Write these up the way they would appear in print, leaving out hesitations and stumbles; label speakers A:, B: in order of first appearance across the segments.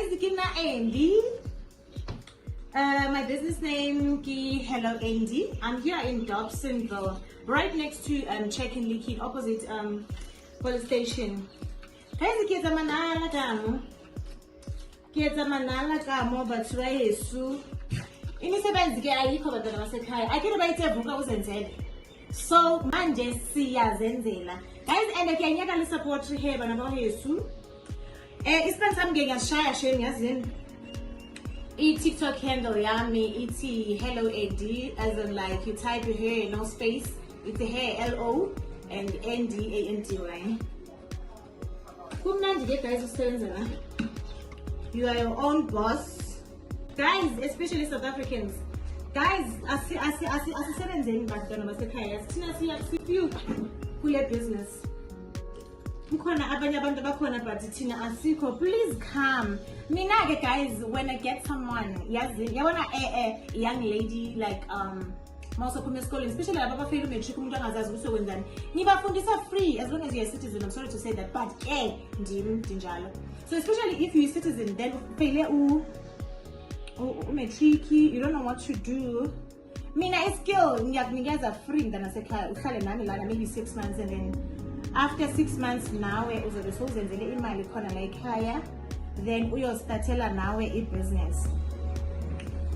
A: Guys, Kina Andy. My business name is Hello Andy. I'm here in Dobsonville, right next to Check-in Liquid, opposite police station. Guys, kids manala kamo. Kids manala kamo, but try su. Imisebenzi ke ayikho bantwana basekhaya. Akhe bayithe vuka uzenzele. So manje siyazenzela. Guys, and akuyanyaka le support here bana ba hesu. Isipani sami ngiyashaya shame yazini. TikTok handle yami iti Hello AD, as in like you type your hair no space. It's a hair LO and NDANDY. Kumnandi ke guys usebenza la. You are your own boss. Guys, especially South Africans. Guys, asisebenzeni bantwana basekhaya. Thina siyakusifiu kule business. Kukhona abanye abantu bakhona but thina asikho. Please come. Mina ke guys, when I get someone, yazi yabona a young lady like mawuso phuma esikoleni, especially laba abafeyile umatric umuntu angazazi ukuthi ukwenzani. Nibafundisa free as long as you're a citizen. I'm sorry to say that, but ndim njalo. So especially if you're a citizen, then ufeyile umatric, you don't know what to do. Mina iskill ngiyakunikeza free nganasekhaya uhlale nami lana maybe 6 months, and then after 6 months nawe uzobe sowuzenzele imali khona la ekhaya, then uyostartela nawe i-business.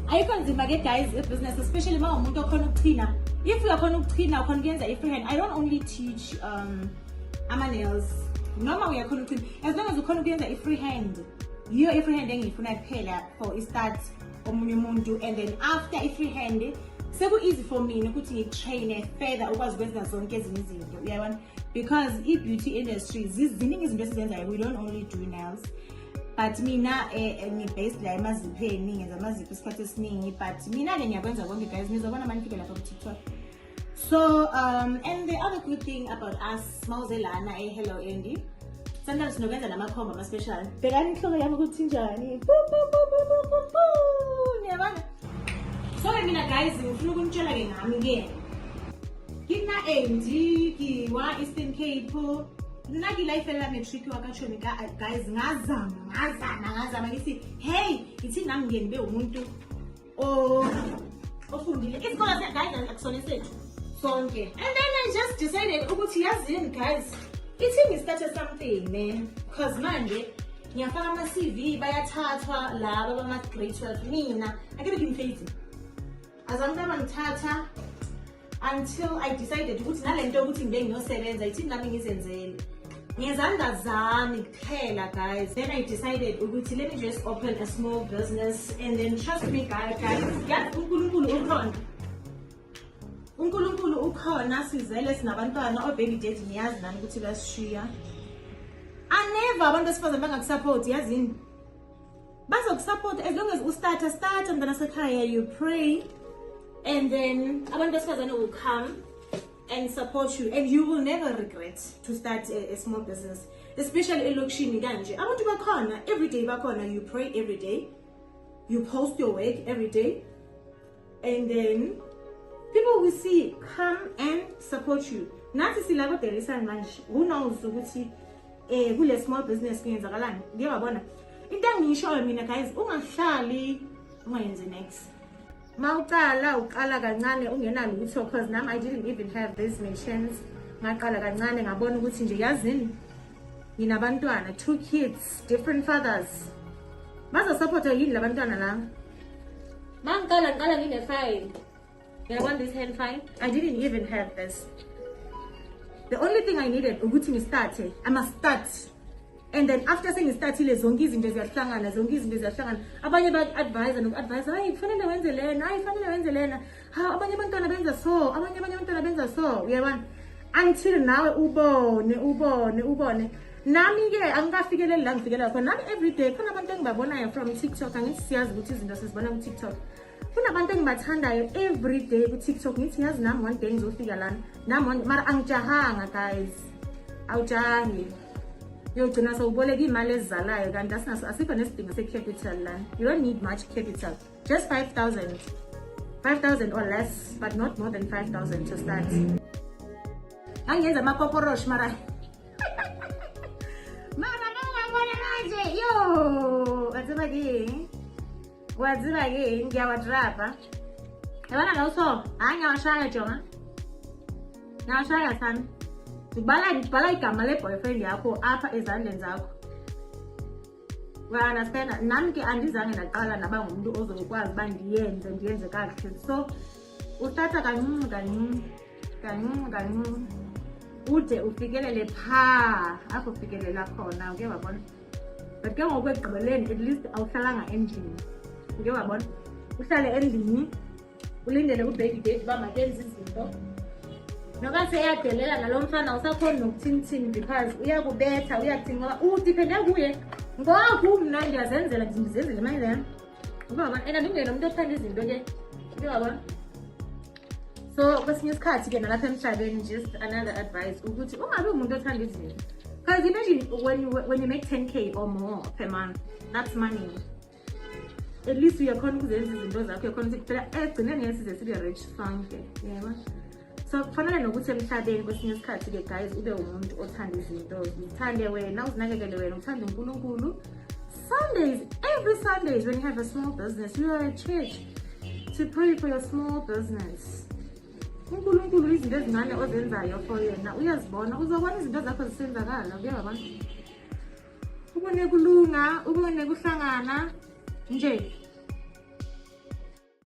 A: Ayikho nzima ke guys i-business, especially uma umuntu okhona ukuchina. If uyakhona ukuchina ukhona ukuyenza i-freehand. I don't only teach ama-nails, noma uyakhona ukuchina, as long as ukhona ukuyenza i-freehand. Yiyo i-freehand engiyifuna kuphela for i-start omunye umuntu, and then after i-freehand seku-easy for mina ukuthi ngi-train further ukwazi ukwenza zonke ezinye izinto, uyabona, because i-beauty industry ziningi izinto esizenzayo. We don't only do nails, but mina ngi-based la emazipheni, ngenza amazipho isikhathi esiningi, but mina ngiyakwenza konke guys, nizobona manifike lapha ku-TikTok. So and the other good thing about us mawuzelana Hello Andy, sometimes sinokwenza nama-combo ama-special. Bhekani inhloko yami ukuthi njani, niyabona. So mina guys, ngifuna ukunitshela ke ngami ke. Kina Andy, kiwa Eastern Cape. Naki life la matric wakachoni guys, ngazama ngithi hey, ithi nami ngenibe umuntu ofundile. Isikole se guys akusona sethu sonke. And then I just decided ukuthi yazini guys, ithi ngi-start something man, because manje ngiyafaka ama-CV bayathathwa laba bama-grade 12. Mina akebe ngimfethi azange bangithatha until I decided ukuthi nalento ukuthi ngibe ngiyosebenza ithi nami ngizenzele ngezandla zami kuphela guys. Then I decided ukuthi let me just open a small business, and then trust me guys, uNkulunkulu ukhona, sizele sinabantwana o-baby daddy niyazi nani ukuthi basishiya. Never abantu besifazane bangakusupport, yazini bazokusupport as long as start mntana sekhaya, you pray, and then abantu besifazane will come and support you, and you will never regret to start a small business, especially elokishini kanje. Abantu bakhona every day, bakhona, you pray every day, you post your work every day, and then people will see, come and support you. Nathi sila kodelisana manje, who knows ukuthi kule small business kuyenzakalani. Ngiyabona into engiyishoyo mina guys, ungahlali ungayenzi next. Mawuqala uqala kancane ungenalo ukuthi, because nami I didn't even have these machines. Ngaqala kancane ngabona ukuthi nje yazini nginabantwana, 2 kids, different fathers. Baza support yini labantwana la? Mangqala ngine file. I want this hand file. I didn't even have this. The only thing I needed ukuthi ngistart, I must start. And then after saying startile zonke izinto ziyahlangana, abanye ba-advise noku-advise, hayi kufanele wenze lena, ha abanye abantwana benza so, abanye abantwana benza so, uyabona, until nawe ubone. Nami ke angikafikeleli la ngifikela khona. Nami everyday khona abantu engibabonayo from TikTok, angithi siyazi ukuthi izinto sizibona ku-TikTok. Kunabantu engibathandayo everyday ku-TikTok, ngithi yazi nami one day ngizofika lana, nami mara angijahanga guys, awujahi. Yogcina sewuboleka imali ezizalayo kanti asikho nesidingo se-capital lana. You don't need much capital, just 5,000 or less, but not more than 5,000 to start. Angenza amapoporosh mara mangabona manje yo tseba ke eng wa tseba ke eng ke wa trapa yabona la uso hayi ngiyashaya jonga ngiyashaya sana ngibala igama le boyfriend yakho apha ezandleni zakho understand nami ke andizange ndaqala naba ngumuntu ozokwazi ba ndiyenze kakuhle so uthatha kancinci ude ufikelele pha apho ufikelela khona uke wabona but ke ngokwegqibeleni at least awuhlalanga endlini uke wabona uhlale endlini ulindele ubaby date ba makenzi izinto noba seyadelela nalomfana usakhona nokuthini because uyakubetha uyathinga udepende kuye ngoku mna ndiyazenzela ndizenzele imali leyo ubaba and andingene nomuntu othanda izinto ke uyabona so kwesinye isikhathi ke nalapha emhlabeni just another advice ukuthi ungabe umuntu othanda izinto because imagine when you make 10k or more per month that's money at least uyakhona ukuzenza izinto zakho uyakhona ukuthi phela egcineni yesize sibe rich sonke yebo so kufanele nokuthi emhlabeni kwesinye isikhathi ke guys ube umuntu othanda izinto uzithande wena uzinakekele wena uthande uNkulunkulu Sundays every Sundays when you have a small business you are at church to pray for your small business uNkulunkulu izinto ezincane ozenzayo for yena uyazibona uzobona izinto zakho zisenzakala uyabona ubone kulunga ubone kuhlangana nje